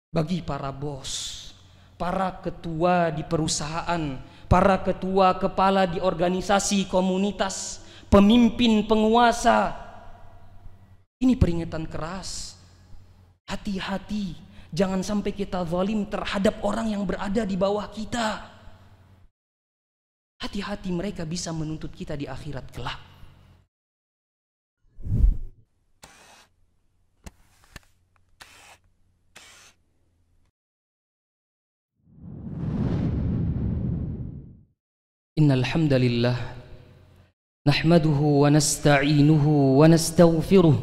bagi para bos, para ketua di perusahaan, para ketua kepala di organisasi komunitas, pemimpin penguasa. Ini peringatan keras. Hati-hati, jangan sampai kita zalim terhadap orang yang berada di bawah kita. Hati-hati, mereka bisa menuntut kita di akhirat kelak. Innal hamdalillah nahmaduhu wa nasta'inuhu wa nastaghfiruh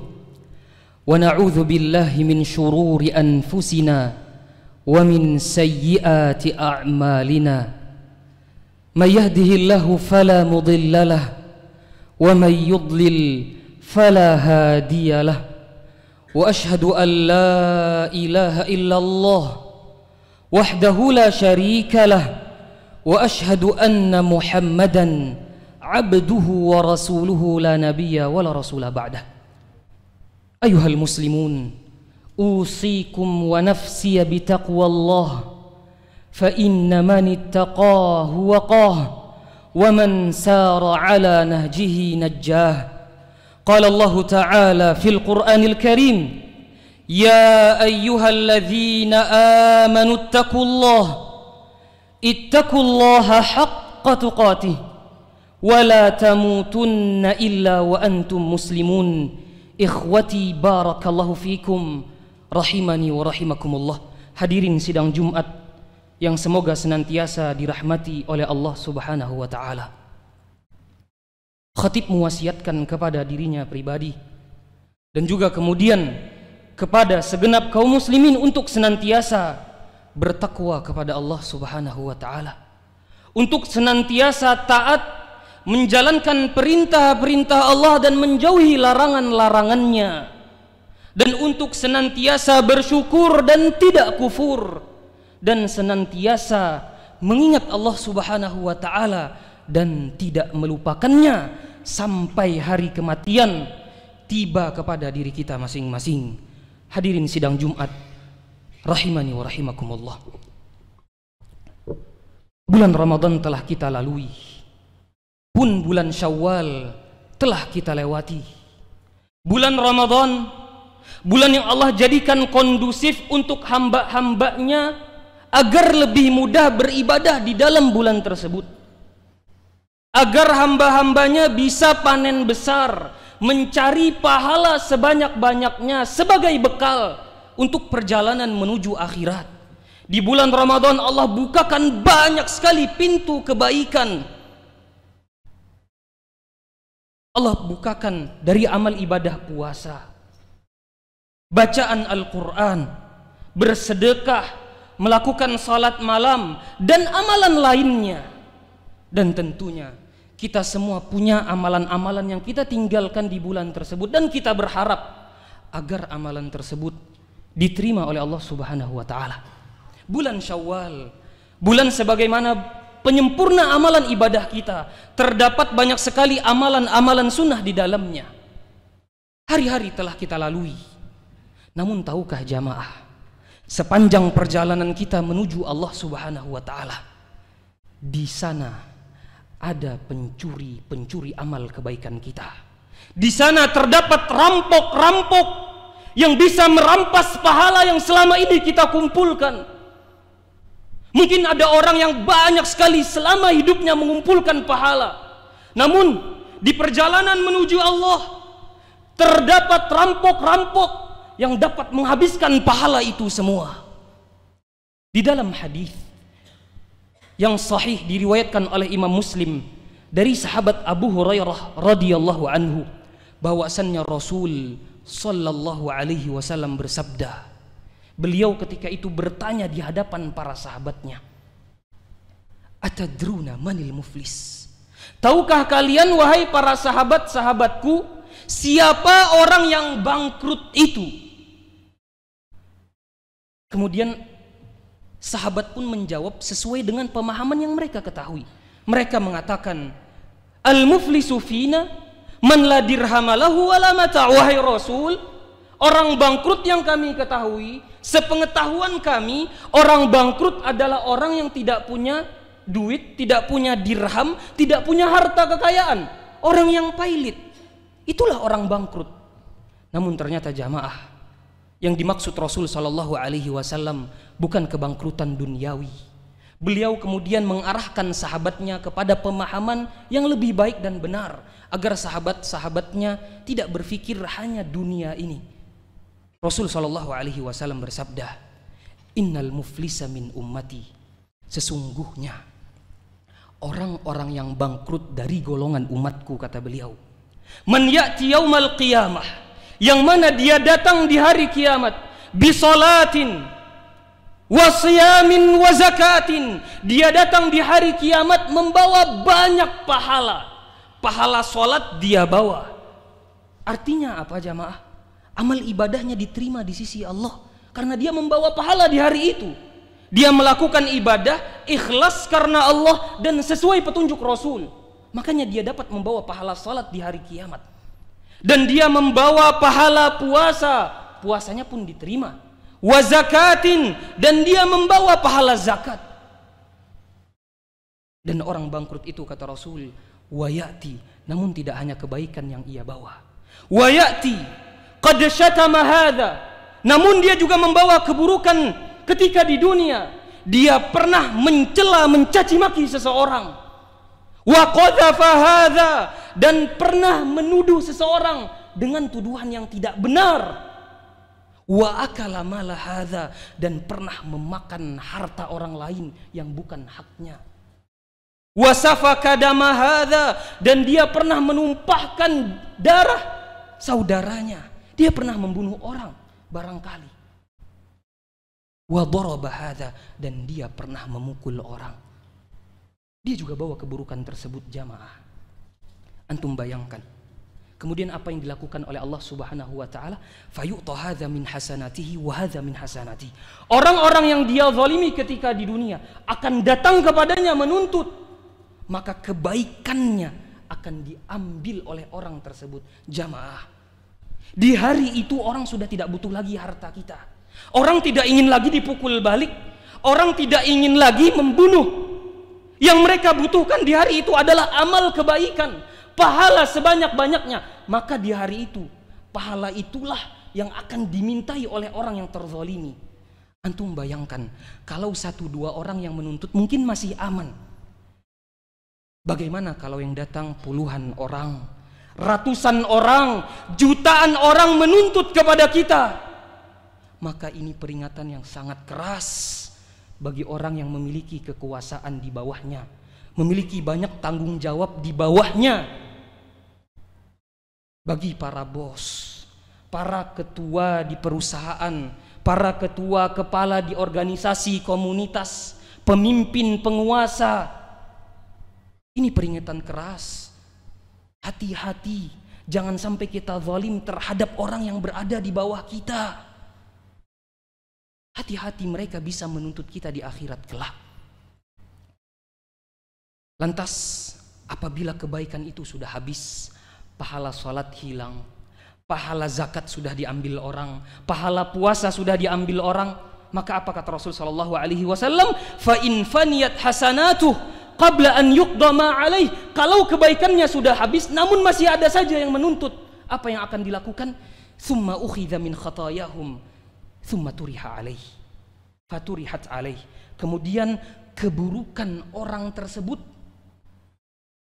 wa na'udzu billahi min shururi anfusina wa min sayyiati a'malina may yahdihillahu fala mudilla lahu wa may yudlil fala hadiya lahu wa ashhadu an la ilaha illallah wahdahu la syarika lahu wa ashhadu anna Muhammadan abduhu wa rasuluhu la nabiyya wa la rasula ba'dah. Ayuhal muslimun, usikum wa nafsiya bitaqwallah fa inna man ittaqahu waqah wa man sara ala nahjihi najjah. Qala Allah ta'ala fil Qur'anil Karim, ya ayyuhalladzina amanu ittaqullaha ittaqullaha haqqa tuqatih wa la tamutunna illa wa antum muslimun. Ikhwati barakallahu fikum rahimani wa rahimakumullah. Hadirin sidang Jumat yang semoga senantiasa dirahmati oleh Allah Subhanahu wa taala. Khatib mewasiatkan kepada dirinya pribadi dan juga kemudian kepada segenap kaum muslimin untuk senantiasa bertakwa kepada Allah Subhanahu wa taala, untuk senantiasa taat menjalankan perintah-perintah Allah dan menjauhi larangan-larangannya, dan untuk senantiasa bersyukur dan tidak kufur, dan senantiasa mengingat Allah Subhanahu wa taala dan tidak melupakannya sampai hari kematian tiba kepada diri kita masing-masing. Hadirin sidang Jumat rahimani wa rahimakumullah. Bulan Ramadan telah kita lalui, pun bulan Syawal telah kita lewati. Bulan Ramadan, bulan yang Allah jadikan kondusif untuk hamba-hambanya agar lebih mudah beribadah di dalam bulan tersebut, agar hamba-hambanya bisa panen besar, mencari pahala sebanyak-banyaknya sebagai bekal untuk perjalanan menuju akhirat. Di bulan Ramadan Allah bukakan banyak sekali pintu kebaikan. Allah bukakan dari amal ibadah puasa, bacaan Al-Quran, bersedekah, melakukan salat malam, dan amalan lainnya. Dan tentunya kita semua punya amalan-amalan yang kita tinggalkan di bulan tersebut, dan kita berharap agar amalan tersebut diterima oleh Allah Subhanahu wa taala. Bulan Syawal, bulan sebagaimana penyempurna amalan ibadah kita, terdapat banyak sekali amalan-amalan sunnah di dalamnya. Hari-hari telah kita lalui. Namun tahukah jamaah, sepanjang perjalanan kita menuju Allah Subhanahu wa taala, di sana ada pencuri-pencuri amal kebaikan kita. Di sana terdapat rampok-rampok yang bisa merampas pahala yang selama ini kita kumpulkan. Mungkin ada orang yang banyak sekali selama hidupnya mengumpulkan pahala, namun di perjalanan menuju Allah terdapat rampok-rampok yang dapat menghabiskan pahala itu semua. Di dalam hadis yang sahih diriwayatkan oleh Imam Muslim dari sahabat Abu Hurairah radhiyallahu anhu, bahwasannya Rasul sallallahu alaihi wasallam bersabda, beliau ketika itu bertanya di hadapan para sahabatnya, atadruna manil muflis? Tahukah kalian wahai para sahabat-sahabatku, siapa orang yang bangkrut itu? Kemudian sahabat pun menjawab sesuai dengan pemahaman yang mereka ketahui. Mereka mengatakan, al-muflisu fina man la dirhama lahu wa la mata'. Wahai Rasul, Orang bangkrut yang kami ketahui, sepengetahuan kami, orang bangkrut adalah orang yang tidak punya duit, tidak punya dirham, tidak punya harta kekayaan. Orang yang pailit, itulah orang bangkrut. Namun ternyata jamaah, yang dimaksud Rasul Shallallahu Alaihi Wasallam bukan kebangkrutan duniawi. Beliau kemudian mengarahkan sahabatnya kepada pemahaman yang lebih baik dan benar, agar sahabat-sahabatnya tidak berpikir hanya dunia ini. Rasul Shallallahu Alaihi Wasallam bersabda, Innal muflisa min ummati, sesungguhnya orang-orang yang bangkrut dari golongan umatku, kata beliau, man ya'ti yaumal qiyamah, yang mana dia datang di hari kiamat, bisolatin wa siyamin wa zakatin, dia datang di hari kiamat membawa banyak pahala. Pahala solat dia bawa. Artinya apa jamaah? Amal ibadahnya diterima di sisi Allah karena dia membawa pahala di hari itu. Dia melakukan ibadah ikhlas karena Allah dan sesuai petunjuk Rasul. Makanya dia dapat membawa pahala salat di hari kiamat. Dan dia membawa pahala puasa, puasanya pun diterima. Wa zakatin, dan dia membawa pahala zakat. Dan orang bangkrut itu, kata Rasul, wa ya'ti, namun tidak hanya kebaikan yang ia bawa. Wa ya'ti qad syatama hadza, namun dia juga membawa keburukan ketika di dunia. Dia pernah mencela, mencaci maki seseorang. Wa qadhafa hadza, dan pernah menuduh seseorang dengan tuduhan yang tidak benar. Wa akala mala hadza, dan pernah memakan harta orang lain yang bukan haknya. Wa safaka dama hadza, dan dia pernah menumpahkan darah saudaranya. Dia pernah membunuh orang barangkali. Wa daraba hadza, dan dia pernah memukul orang. Dia juga bawa keburukan tersebut jamaah. Antum bayangkan. Kemudian apa yang dilakukan oleh Allah Subhanahu wa taala? Fayu'ta hadza min hasanatihi wa hadza min hasanati. Orang-orang yang dia zalimi ketika di dunia akan datang kepadanya menuntut, maka kebaikannya akan diambil oleh orang tersebut. Jamaah, di hari itu orang sudah tidak butuh lagi harta kita. Orang tidak ingin lagi dipukul balik. Orang tidak ingin lagi membunuh. Yang mereka butuhkan di hari itu adalah amal kebaikan, pahala sebanyak-banyaknya. Maka di hari itu, pahala itulah yang akan dimintai oleh orang yang terzalimi. Antum bayangkan, kalau 1-2 orang yang menuntut mungkin masih aman. Bagaimana kalau yang datang puluhan orang, ratusan orang, jutaan orang menuntut kepada kita? Maka ini peringatan yang sangat keras bagi orang yang memiliki kekuasaan di bawahnya, memiliki banyak tanggung jawab di bawahnya. Bagi para bos, para ketua di perusahaan, para ketua kepala di organisasi komunitas, pemimpin penguasa, ini peringatan keras. Hati-hati, jangan sampai kita zalim terhadap orang yang berada di bawah kita. Hati-hati, mereka bisa menuntut kita di akhirat kelak. Lantas apabila kebaikan itu sudah habis, pahala salat hilang, pahala zakat sudah diambil orang, pahala puasa sudah diambil orang, maka apa kata Rasul sallallahu alaihi wasallam? Fa in faniyat hasanatuh qabla an yuqda ma alaih. Kalau kebaikannya sudah habis namun masih ada saja yang menuntut, apa yang akan dilakukan? Summa ukhidha min khatayahum thumma turiha alaih faturihat alaih. Kemudian keburukan orang tersebut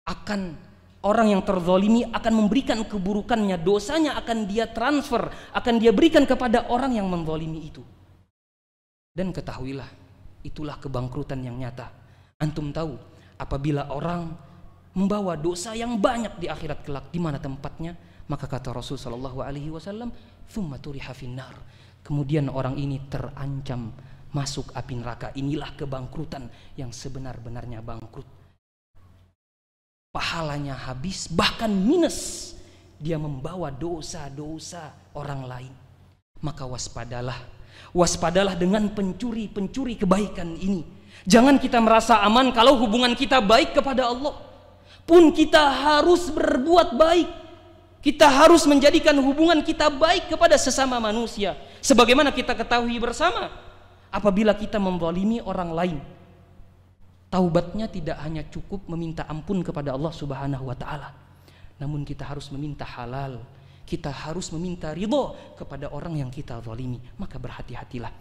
akan, orang yang terzalimi akan memberikan keburukannya, dosanya akan dia transfer, akan dia berikan kepada orang yang menzalimi itu. Dan ketahuilah, itulah kebangkrutan yang nyata. Antum tahu, apabila orang membawa dosa yang banyak di akhirat kelak, di mana tempatnya? Maka kata Rasul sallallahu alaihi wasallam, "Tsumma turiha finnar." Kemudian orang ini terancam masuk api neraka. Inilah kebangkrutan yang sebenar-benarnya bangkrut. Pahalanya habis, bahkan minus. Dia membawa dosa-dosa orang lain. Maka waspadalah. Waspadalah dengan pencuri-pencuri kebaikan ini. Jangan kita merasa aman kalau hubungan kita baik kepada Allah. Pun kita harus berbuat baik. Kita harus menjadikan hubungan kita baik kepada sesama manusia. Sebagaimana kita ketahui bersama, apabila kita menzalimi orang lain, taubatnya tidak hanya cukup meminta ampun kepada Allah Subhanahu wa taala, namun kita harus meminta halal. Kita harus meminta ridho kepada orang yang kita zalimi. Maka berhati-hatilah.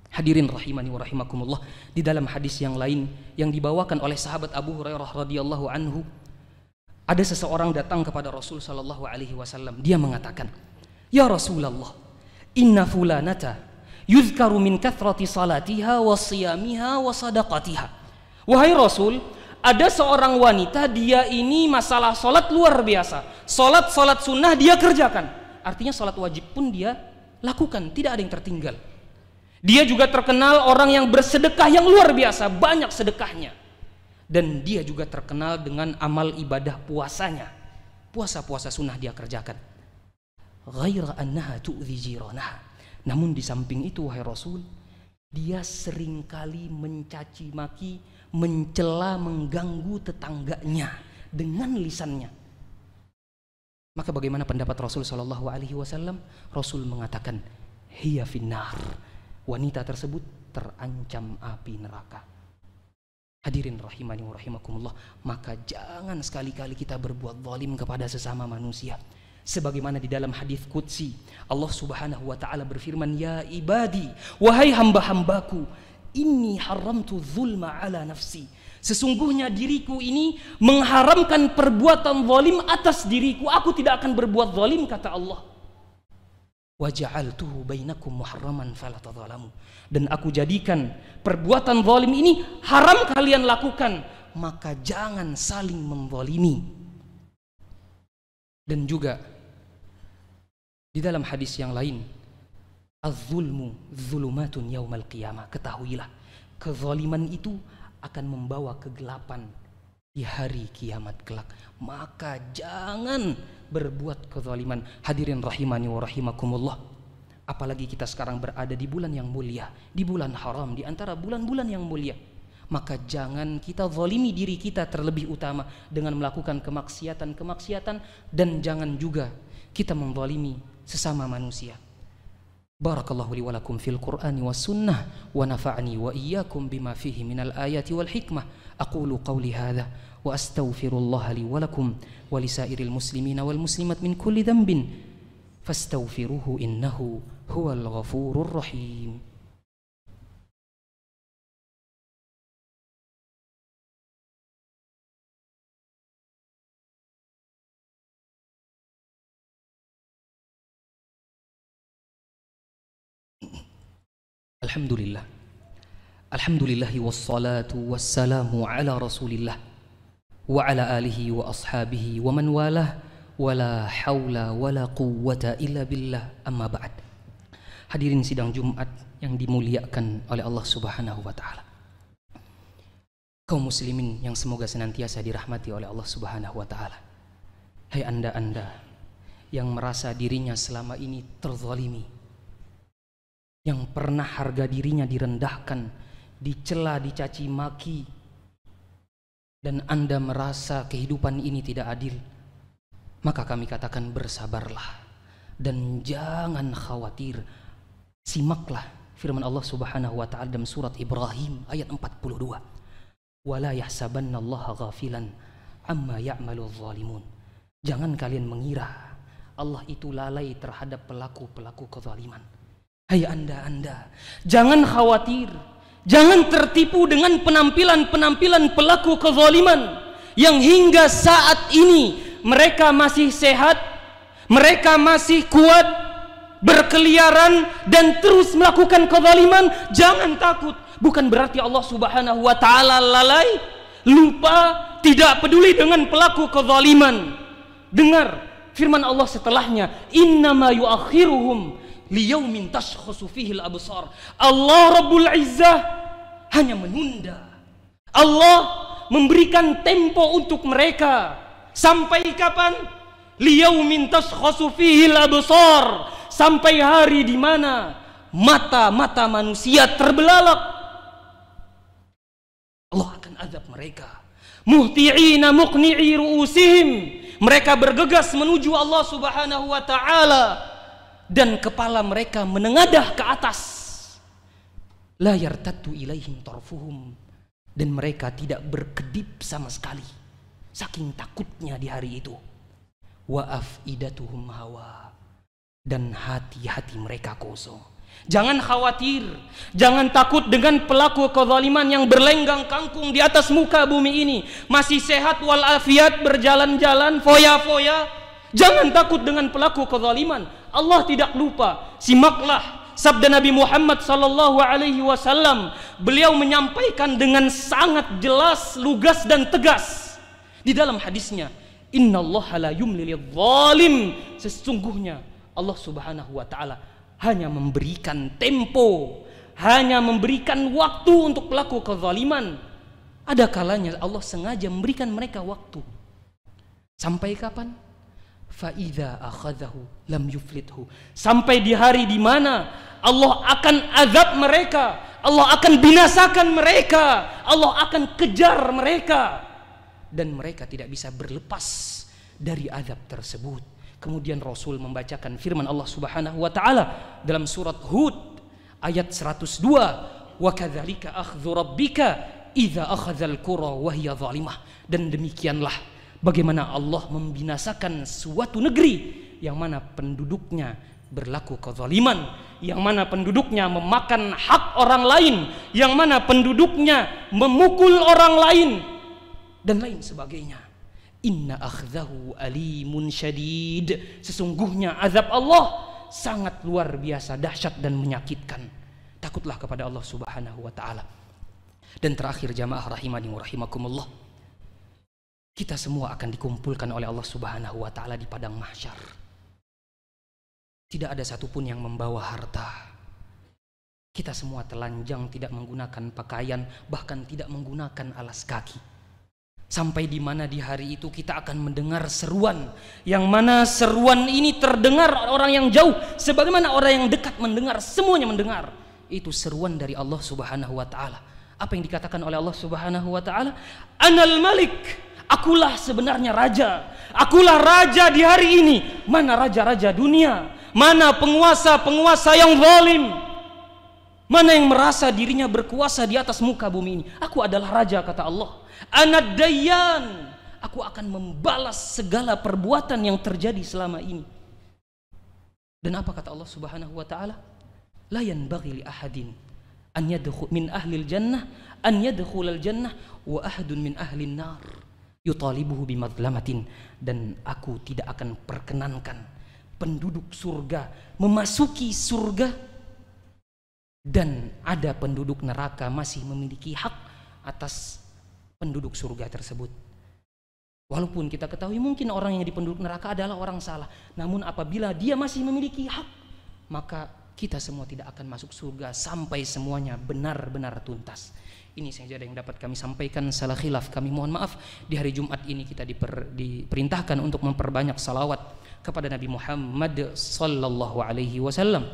Hadirin rahimani wa rahimakumullah, di dalam hadis yang lain yang dibawakan oleh sahabat Abu Hurairah radhiyallahu anhu, ada seseorang datang kepada Rasul sallallahu alaihi wasallam. Dia mengatakan, "Ya Rasulullah, inna fulanata yuzkaru min kathrati salatiha wa siyamiha wa sadaqatiha." Wahai Rasul, ada seorang wanita, dia ini masalah salat luar biasa. Salat sunnah dia kerjakan. Artinya salat wajib pun dia lakukan, tidak ada yang tertinggal. Dia juga terkenal orang yang bersedekah yang luar biasa, banyak sedekahnya. Dan dia juga terkenal dengan amal ibadah puasanya. Puasa-puasa sunnah dia kerjakan. Ghaira annaha tu'dhi jiranaha. Namun di samping itu, wahai Rasul, dia seringkali mencaci maki, mencela, mengganggu tetangganya dengan lisannya. Maka bagaimana pendapat Rasul sallallahu alaihi wasallam? Rasul mengatakan, hiya finnar. Wanita tersebut terancam api neraka. Hadirin rahimani wa rahimakumullah, maka jangan sekali-kali kita berbuat zalim kepada sesama manusia. Sebagaimana di dalam hadis qudsi, Allah Subhanahu wa taala berfirman, "Ya ibadi, wahai hamba-hambaku, inni haramtu dzulma ala nafsi." Sesungguhnya diriku ini mengharamkan perbuatan zalim atas diriku. Aku tidak akan berbuat zalim, kata Allah. Wa ja'altuhu bainakum muharraman fala tadzalamu. Dan aku jadikan perbuatan zalim ini haram kalian lakukan, maka jangan saling menzalimi. Dan juga di dalam hadis yang lain, az-zulmu dzulumatun yaumal qiyamah. Ketahuilah, kezaliman itu akan membawa kegelapan di hari kiamat kelak. Maka jangan berbuat kezaliman. Hadirin rahimani wa rahimakumullah, apalagi kita sekarang berada di bulan yang mulia, di bulan haram, di antara bulan-bulan yang mulia. Maka jangan kita zalimi diri kita terlebih utama dengan melakukan kemaksiatan-kemaksiatan, dan jangan juga kita menzalimi sesama manusia. Barakallahu li wa lakum fil Qur'ani was sunnah wa nafa'ani wa iyyakum bima fihi minal ayati wal hikmah. Aqulu qawli hadha wa astaghfirullah li wa lakum wa lisairil muslimina wal muslimat min kulli dhanbin fastaghfiruhu innahu huwal ghafurur rahim. Alhamdulillah, alhamdulillahi wassalatu wassalamu ala rasulillah wa ala alihi wa ashabihi wa man walah, wala hawla wala quwwata illa billah, amma ba'd. Hadirin sidang Jumat yang dimuliakan oleh Allah Subhanahu wa taala, kaum muslimin yang semoga senantiasa dirahmati oleh Allah Subhanahu wa taala. Hai anda-anda yang merasa dirinya selama ini terzalimi, yang pernah harga dirinya direndahkan, dicela, dicaci maki, dan anda merasa kehidupan ini tidak adil, maka kami katakan bersabarlah dan jangan khawatir. Simaklah firman Allah Subhanahu wa taala dalam surat Ibrahim ayat 42. Wala yahsabannallaha ghafilan amma ya'malu zalimun. Jangan kalian mengira Allah itu lalai terhadap pelaku-pelaku kezaliman. Hai anda, jangan khawatir, jangan tertipu dengan penampilan-penampilan pelaku kezaliman yang hingga saat ini mereka masih sehat, mereka masih kuat, berkeliaran dan terus melakukan kezaliman. Jangan takut, bukan berarti Allah Subhanahu wa taala lalai, lupa, tidak peduli dengan pelaku kezaliman. Dengar firman Allah setelahnya, innama yuakhiruhum liyaumin tashkhasu fihi al-absar. Allah Rabbul Izzah hanya menunda. Allah memberikan tempo untuk mereka. Sampai kapan? Liyaumin tashkhasu fihi al-absar, sampai hari di mana mata-mata manusia terbelalak. Allah akan azab mereka. Muhti'ina muqni'i ru'usihim, Mereka bergegas menuju Allah Subhanahu wa taala dan kepala mereka menengadah ke atas. La yartaddu ilaihim tarfuhum, dan mereka tidak berkedip sama sekali saking takutnya di hari itu. Wa afidatuhum hawa, dan hati-hati mereka kosong. Jangan khawatir, jangan takut dengan pelaku kezaliman yang berlenggang kangkung di atas muka bumi ini, masih sehat walafiat, berjalan-jalan foya-foya. Jangan takut dengan pelaku kezaliman. Allah tidak lupa. Simaklah sabda Nabi Muhammad sallallahu alaihi wasallam. Beliau menyampaikan dengan sangat jelas, lugas dan tegas di dalam hadisnya, innallaha la yumli lidh-dhalim. Sesungguhnya Allah Subhanahu wa taala hanya memberikan tempo, hanya memberikan waktu untuk pelaku kezaliman. Ada kalanya Allah sengaja memberikan mereka waktu. Sampai kapan? Fa idza akhadhahu lam yuflithu. Sampai di hari di mana Allah akan azab mereka, Allah akan binasakan mereka, Allah akan kejar mereka, dan mereka tidak bisa berlepas dari azab tersebut. Kemudian Rasul membacakan firman Allah Subhanahu wa taala dalam surat Hud ayat 102, wa kadzalika akhdhu rabbika idza akhadzal qura wa hiya zalimah. Dan demikianlah bagaimana Allah membinasakan suatu negeri yang mana penduduknya berlaku kezaliman, yang mana penduduknya memakan hak orang lain, yang mana penduduknya memukul orang lain dan lain sebagainya. Inna akhdahu alimun syadid. Sesungguhnya azab Allah sangat luar biasa dahsyat dan menyakitkan. Takutlah kepada Allah Subhanahu wa taala. Dan terakhir jamaah rahimani wa rahimakumullah, kita semua akan dikumpulkan oleh Allah Subhanahu wa taala di padang mahsyar. Tidak ada satupun yang membawa harta. Kita semua telanjang, tidak menggunakan pakaian, bahkan tidak menggunakan alas kaki. Sampai di mana di hari itu kita akan mendengar seruan, yang mana seruan ini terdengar orang yang jauh sebagaimana orang yang dekat mendengar, semuanya mendengar. Itu seruan dari Allah Subhanahu wa taala. Apa yang dikatakan oleh Allah Subhanahu wa taala? Anal Malik, akulah sebenarnya raja. Akulah raja di hari ini. Mana raja-raja dunia? Mana penguasa-penguasa yang zalim? Mana yang merasa dirinya berkuasa di atas muka bumi ini? Aku adalah raja, kata Allah. Anad dayyan, aku akan membalas segala perbuatan yang terjadi selama ini. Dan apa kata Allah Subhanahu wa taala? La yanbaghi li ahadin an yadkhul min ahli al-jannah an yadkhul al-jannah wa ahadun min ahli an-nar yutalibuhu bimadlamatin. Dan aku tidak akan perkenankan penduduk surga memasuki surga dan ada penduduk neraka masih memiliki hak atas penduduk surga tersebut. Walaupun kita ketahui mungkin orang yang di penduduk neraka adalah orang salah, namun apabila dia masih memiliki hak, maka kita semua tidak akan masuk surga sampai semuanya benar-benar tuntas. Ini saja yang dapat kami sampaikan. Salah khilaf kami mohon maaf. Di hari Jumat ini kita diperintahkan untuk memperbanyak salawat kepada Nabi Muhammad sallallahu alaihi wasallam.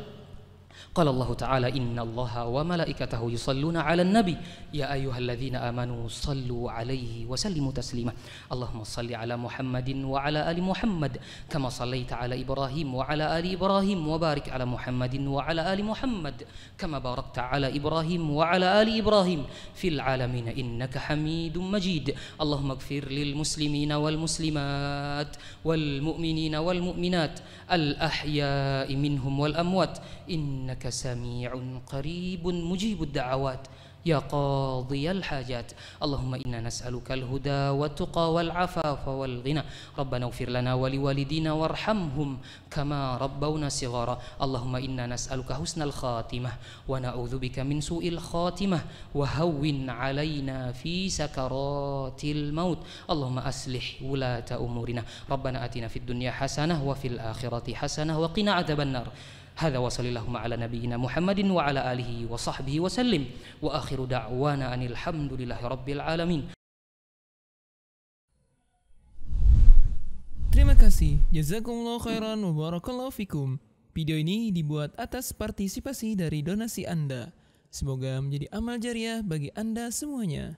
Qala Allah Ta'ala innallaha wa malaikatahu yusalluna 'alan nabi ya ayyuhalladzina amanu sallu 'alaihi wa sallimu taslima. Allahumma salli 'ala Muhammadin wa 'ala ali Muhammad kama sallaita 'ala Ibrahim wa 'ala ali Ibrahim wa barik 'ala Muhammadin wa 'ala ali Muhammad kama barakta 'ala Ibrahim wa 'ala ali Ibrahim fil 'alamin innaka Hamidum Majid. Allahumma ighfir lil muslimina wal muslimat wal mu'minina wal mu'minat al ahya'i minhum wal amwat innaka sami'un qaribun mujibud da'awat ya qadiyal hajat. Allahumma inna nas'aluka al-huda wa tuqa wal afafa wal ghina. Rabbana ighfir lana wa liwalidina warhamhum kama rabbawna shighara. Allahumma inna nas'aluka husnal khatimah wa na'udzubika min su'il khatimah wa hawwin 'alaina fi sakaratil maut. Allahumma aslih wulata umurina. Rabbana atina fid dunya hasanah wa fil akhirati hasanah wa qina adzabannar. Hadza wa sallallahu ala nabiyyina Muhammadin wa ala alihi wa sahbihi wa sallim wa akhiru da'wana anil hamdulillahi rabbil alamin. Terima kasih. Jazakumullah khairan wa barakallahu fikum. Video ini dibuat atas partisipasi dari donasi Anda. Semoga menjadi amal jariah bagi Anda semuanya.